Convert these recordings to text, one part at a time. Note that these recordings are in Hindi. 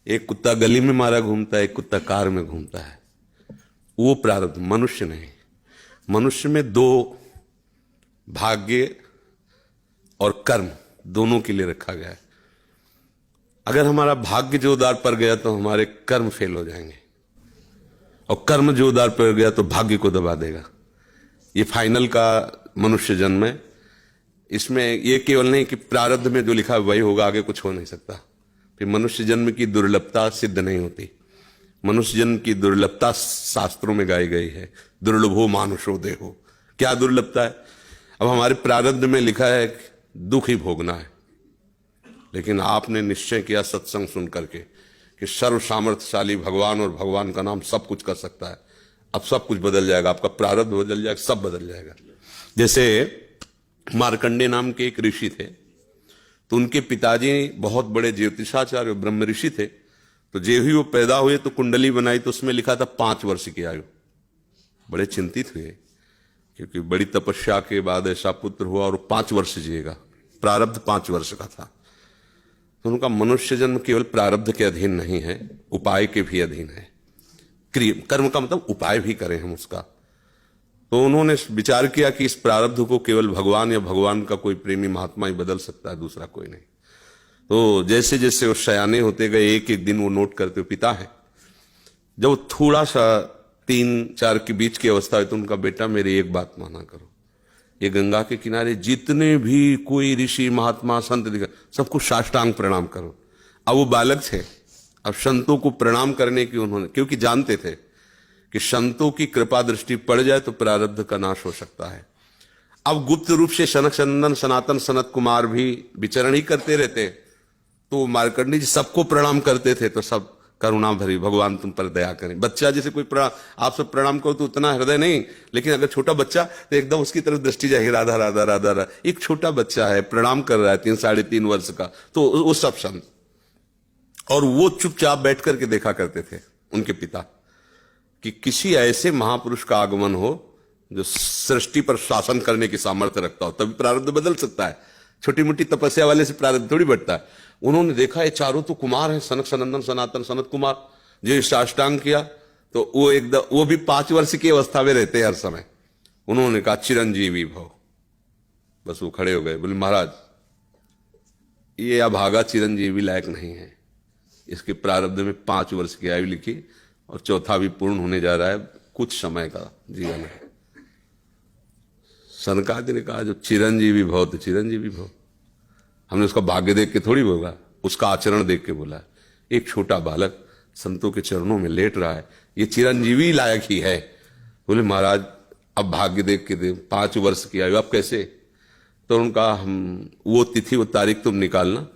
एक कुत्ता गली में मारा घूमता है, एक कुत्ता कार में घूमता है। वो प्रारब्ध, मनुष्य नहीं। मनुष्य में दो, भाग्य और कर्म, दोनों के लिए रखा गया है। अगर हमारा भाग्य जोरदार पड़ गया तो हमारे कर्म फेल हो जाएंगे, और कर्म जोरदार पड़ गया तो भाग्य को दबा देगा। ये फाइनल का मनुष्य जन्म है। इसमें ये केवल नहीं कि प्रारब्ध में जो लिखा है वही होगा, आगे कुछ हो नहीं सकता। फिर मनुष्य जन्म की दुर्लभता सिद्ध नहीं होती। मनुष्य जन्म की दुर्लभता शास्त्रों में गाई गई है, दुर्लभो मानुषो देहो। क्या दुर्लभता है? अब हमारे प्रारब्ध में लिखा है दुख ही भोगना है, लेकिन आपने निश्चय किया सत्संग सुन करके कि सर्व सामर्थ्यशाली भगवान और भगवान का नाम सब कुछ कर सकता है। अब सब कुछ बदल जाएगा, आपका प्रारब्ध बदल जाएगा, सब बदल जाएगा। जैसे मार्कंडे नाम के एक ऋषि थे, तो उनके पिताजी बहुत बड़े ज्योतिषाचार्य ब्रह्म ऋषि थे। तो जे ही वो पैदा हुए तो कुंडली बनाई, तो उसमें लिखा था 5 वर्ष की आयु। बड़े चिंतित हुए, क्योंकि बड़ी तपस्या के बाद ऐसा पुत्र हुआ और 5 वर्ष जिएगा। प्रारब्ध 5 वर्ष का था। तो उनका मनुष्य जन्म केवल प्रारब्ध के अधीन नहीं है, उपाय के भी अधीन है। कर्म का मतलब उपाय भी करें हम उसका। तो उन्होंने विचार किया कि इस प्रारब्ध को केवल भगवान या भगवान का कोई प्रेमी महात्मा ही बदल सकता है, दूसरा कोई नहीं। तो जैसे जैसे वो सयाने होते गए, एक एक दिन वो नोट करते हुए पिता है, जब वो थोड़ा सा 3-4 के बीच की अवस्था है, तो उनका बेटा मेरी एक बात माना करो, ये गंगा के किनारे जितने भी कोई ऋषि महात्मा संत दिखा, सबको साष्टांग प्रणाम करो। अब वो बालक थे, अब संतों को प्रणाम करने की उन्होंने, क्योंकि जानते थे कि संतों की कृपा दृष्टि पड़ जाए तो प्रारब्ध का नाश हो सकता है। अब गुप्त रूप से सनक सनंदन सनातन सनत कुमार भी विचरण ही करते रहते, तो मार्कंडी जी सबको प्रणाम करते थे। तो सब करुणा भरी, भगवान तुम पर दया करें। बच्चा जैसे कोई आप सब प्रणाम करो तो उतना हृदय नहीं, लेकिन अगर छोटा बच्चा तो एकदम उसकी तरफ दृष्टि जाएगी, राधा राधा राधा राधा। एक छोटा बच्चा है, प्रणाम कर रहा है 3-3.5 वर्ष का, तो वो सब संत। और वो चुपचाप बैठ करके देखा करते थे उनके पिता कि किसी ऐसे महापुरुष का आगमन हो जो सृष्टि पर शासन करने की सामर्थ्य रखता हो, तभी प्रारब्ध बदल सकता है। छोटी मोटी तपस्या वाले से प्रारब्ध थोड़ी बढ़ता है। उन्होंने देखा ये चारों तो कुमार हैं, सनक सनंदन सनातन सनत कुमार, जो साष्टांग किया, तो वो एकदम, वो भी 5 वर्ष की अवस्था में रहते हैं हर समय। उन्होंने कहा चिरंजीवी भव। बस वो खड़े हो गए, बोले महाराज ये अभागा चिरंजीवी लायक नहीं है, इसके प्रारब्ध में 5 वर्ष की आयु लिखी और चौथा भी पूर्ण होने जा रहा है, कुछ समय का जीवन है। सनकादि ने कहा जो चिरंजीवी भव तो चिरंजीवी भव। हमने उसका भाग्य देख के थोड़ी बोला, उसका आचरण देख के बोला। एक छोटा बालक संतों के चरणों में लेट रहा है, ये चिरंजीवी लायक ही है। बोले महाराज अब भाग्य देख के दे, 5 वर्ष की आयु, अब कैसे? तो उनका हम वो तिथि वो तारीख तुम निकालना,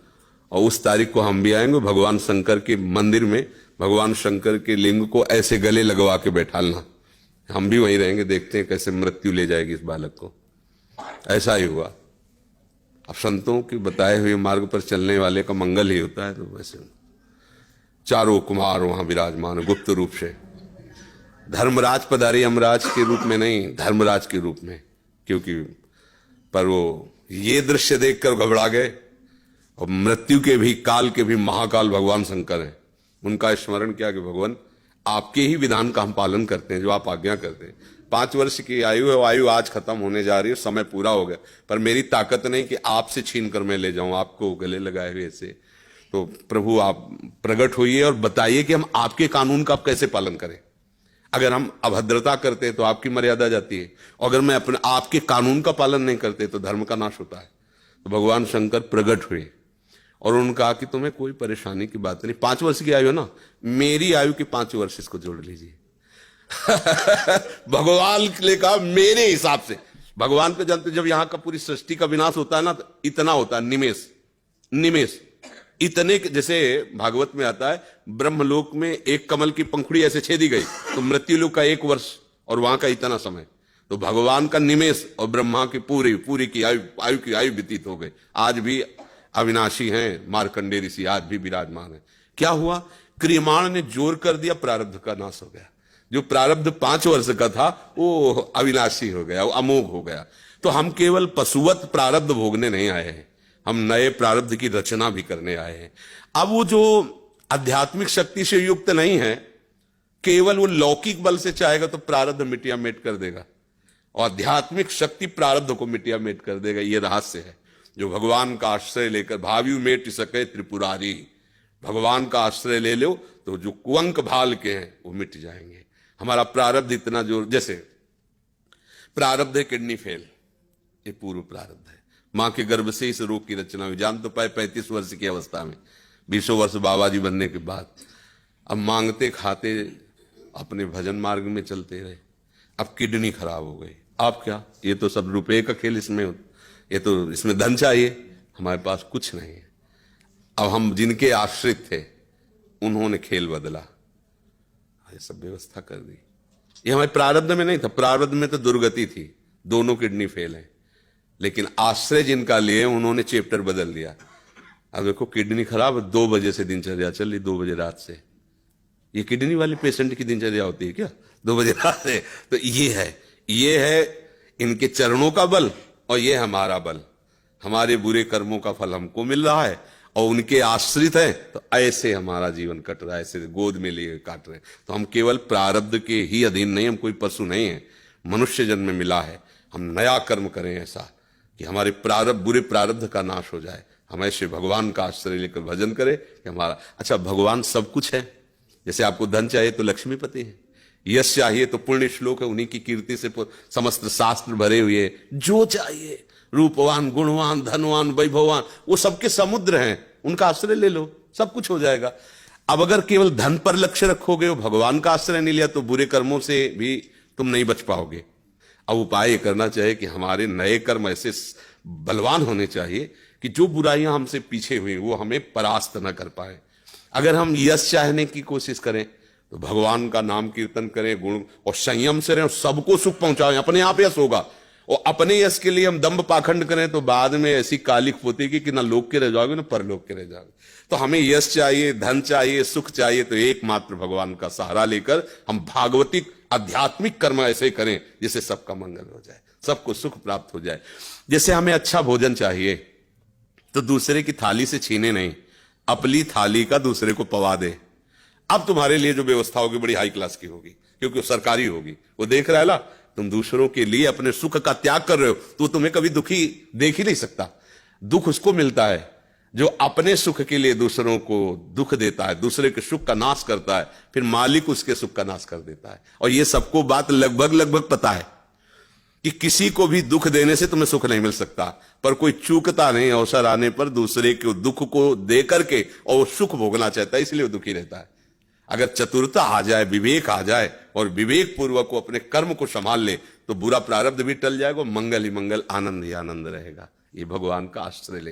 और उस तारीख को हम भी आएंगे भगवान शंकर के मंदिर में, भगवान शंकर के लिंग को ऐसे गले लगवा के बैठालना, हम भी वहीं रहेंगे, देखते हैं कैसे मृत्यु ले जाएगी इस बालक को। ऐसा ही हुआ। अब संतों के बताए हुए मार्ग पर चलने वाले का मंगल ही होता है। तो वैसे चारों कुमार वहां विराजमान गुप्त रूप से, धर्मराज पधारी, यमराज के रूप में नहीं, धर्मराज के रूप में। क्योंकि पर वो ये दृश्य देखकर घबरा गए, और मृत्यु के भी, काल के भी महाकाल भगवान शंकर हैं। उनका स्मरण किया कि भगवान आपके ही विधान का हम पालन करते हैं, जो आप आज्ञा करते हैं। 5 वर्ष की आयु है, वो आयु आज खत्म होने जा रही है, समय पूरा हो गया, पर मेरी ताकत नहीं कि आपसे छीन कर मैं ले जाऊं आपको गले लगाए हुए ऐसे। तो प्रभु आप प्रकट होइए और बताइए कि हम आपके कानून का आप कैसे पालन करें। अगर हम अभद्रता करते हैं तो आपकी मर्यादा जाती है, और अगर मैं अपने आपके कानून का पालन नहीं करते तो धर्म का नाश होता है। तो भगवान शंकर प्रकट हुए और उन्होंने कहा कि तुम्हें कोई परेशानी की बात नहीं, 5 वर्ष की आयु है ना, मेरी आयु के 5 वर्ष इसको जोड़ लीजिए। भगवान ने कहा मेरे हिसाब से। भगवान को जानते, जब यहां का पूरी सृष्टि का विनाश होता है ना, तो इतना होता है, निमेष निमेष इतने, जैसे भागवत में आता है ब्रह्मलोक में एक कमल की पंखुड़ी ऐसे छेदी गई तो मृत्युलोक का 1 वर्ष, और वहां का इतना समय। तो भगवान का निमेष और ब्रह्मा की पूरी की आयु व्यतीत हो गई। आज भी अविनाशी हैं मार्कंडे ऋषि, आज भी विराजमान है। क्या हुआ? क्रियमाण ने जोर कर दिया, प्रारब्ध का नाश हो गया। जो प्रारब्ध 5 वर्ष का था वो अविनाशी हो गया, वो अमोघ हो गया। तो हम केवल पशुवत प्रारब्ध भोगने नहीं आए हैं, हम नए प्रारब्ध की रचना भी करने आए हैं। अब वो जो आध्यात्मिक शक्ति से युक्त नहीं है, केवल वो लौकिक बल से चाहेगा तो प्रारब्ध मिटिया मेट कर देगा, और आध्यात्मिक शक्ति प्रारब्ध को मिटिया मेट कर देगा। ये रहस्य है। जो भगवान का आश्रय लेकर भावी मेट सके त्रिपुरारी, भगवान का आश्रय ले लो तो जो कुअंक भाल के हैं वो मिट जाएंगे। हमारा प्रारब्ध इतना जोर, जैसे प्रारब्ध है किडनी फेल, ये पूर्व प्रारब्ध है। मां के गर्भ से इस रोग की रचना हुई, जान तो पाए 35 वर्ष की अवस्था में, 20 वर्ष बाबा जी बनने के बाद। अब मांगते खाते अपने भजन मार्ग में चलते रहे, अब किडनी खराब हो गई। आप क्या, ये तो सब रुपए का खेल इसमें, ये तो इसमें धन चाहिए, हमारे पास कुछ नहीं है। अब हम जिनके आश्रित थे उन्होंने खेल बदला, ये सब व्यवस्था कर दी। ये हमारे प्रारब्ध में नहीं था, प्रारब्ध में तो दुर्गति थी, दोनों किडनी फेल है, लेकिन आश्रय जिनका लिए उन्होंने चैप्टर बदल दिया। अब देखो किडनी खराब, 2 बजे से दिनचर्या चल रही, 2 बजे रात से। ये किडनी वाले पेशेंट की दिनचर्या होती है क्या 2 बजे रात से? तो ये है इनके चरणों का बल, और ये हमारा बल। हमारे बुरे कर्मों का फल हमको मिल रहा है, और उनके आश्रित हैं, तो ऐसे हमारा जीवन कट रहा है, ऐसे गोद में लिए काट रहे हैं। तो हम केवल प्रारब्ध के ही अधीन नहीं, हम कोई पशु नहीं है, मनुष्य जन्म में मिला है। हम नया कर्म करें ऐसा कि हमारे प्रारब्ध, बुरे प्रारब्ध का नाश हो जाए। हम ऐसे भगवान का आश्रय लेकर भजन करें कि हमारा, अच्छा भगवान सब कुछ है। जैसे आपको धन चाहिए तो लक्ष्मीपति है, यश चाहिए तो पुण्य श्लोक है, उन्हीं की कीर्ति से समस्त शास्त्र भरे हुए। जो चाहिए, रूपवान, गुणवान, धनवान, वैभवान, वो सबके समुद्र हैं, उनका आश्रय ले लो, सब कुछ हो जाएगा। अब अगर केवल धन पर लक्ष्य रखोगे, वो भगवान का आश्रय नहीं लिया, तो बुरे कर्मों से भी तुम नहीं बच पाओगे। अब उपाय करना चाहिए कि हमारे नए कर्म ऐसे बलवान होने चाहिए कि जो बुराइयां हमसे पीछे हुई वो हमें परास्त न कर पाए। अगर हम यश चाहने की कोशिश करें तो भगवान का नाम कीर्तन करें, गुण और संयम से रहें, सबको सुख पहुंचाएं, अपने आप यश होगा। और अपने यश के लिए हम दंभ पाखंड करें तो बाद में ऐसी कालिक पोतेगी कि ना लोक के रह जाओगे ना परलोक के रह जाओगे। तो हमें यश चाहिए, धन चाहिए, सुख चाहिए, तो एकमात्र भगवान का सहारा लेकर हम भागवतिक आध्यात्मिक कर्म ऐसे करें जिससे सबका मंगल हो जाए, सबको सुख प्राप्त हो जाए। जैसे हमें अच्छा भोजन चाहिए तो दूसरे की थाली से छीने नहीं, अपनी थाली का दूसरे को पवा दे। अब तुम्हारे लिए जो व्यवस्था होगी बड़ी हाई क्लास की होगी, क्योंकि वो सरकारी होगी। वो देख रहा है ना, तुम दूसरों के लिए अपने सुख का त्याग कर रहे हो, तो तुम्हें कभी दुखी देख ही नहीं सकता। दुख उसको मिलता है जो अपने सुख के लिए दूसरों को दुख देता है, दूसरे के सुख का नाश करता है, फिर मालिक उसके सुख का नाश कर देता है। और ये सबको बात लगभग पता है कि किसी को भी दुख देने से तुम्हें सुख नहीं मिल सकता, पर कोई चूकता नहीं अवसर आने पर दूसरे के दुख को दे करके, और वो सुख भोगना चाहता है, इसलिए वो दुखी रहता है। अगर चतुरता आ जाए, विवेक आ जाए, और विवेक पूर्वक को अपने कर्म को संभाल ले, तो बुरा प्रारब्ध भी टल जाएगा, मंगल ही मंगल, आनंद ही आनंद रहेगा। ये भगवान का आश्रय ले।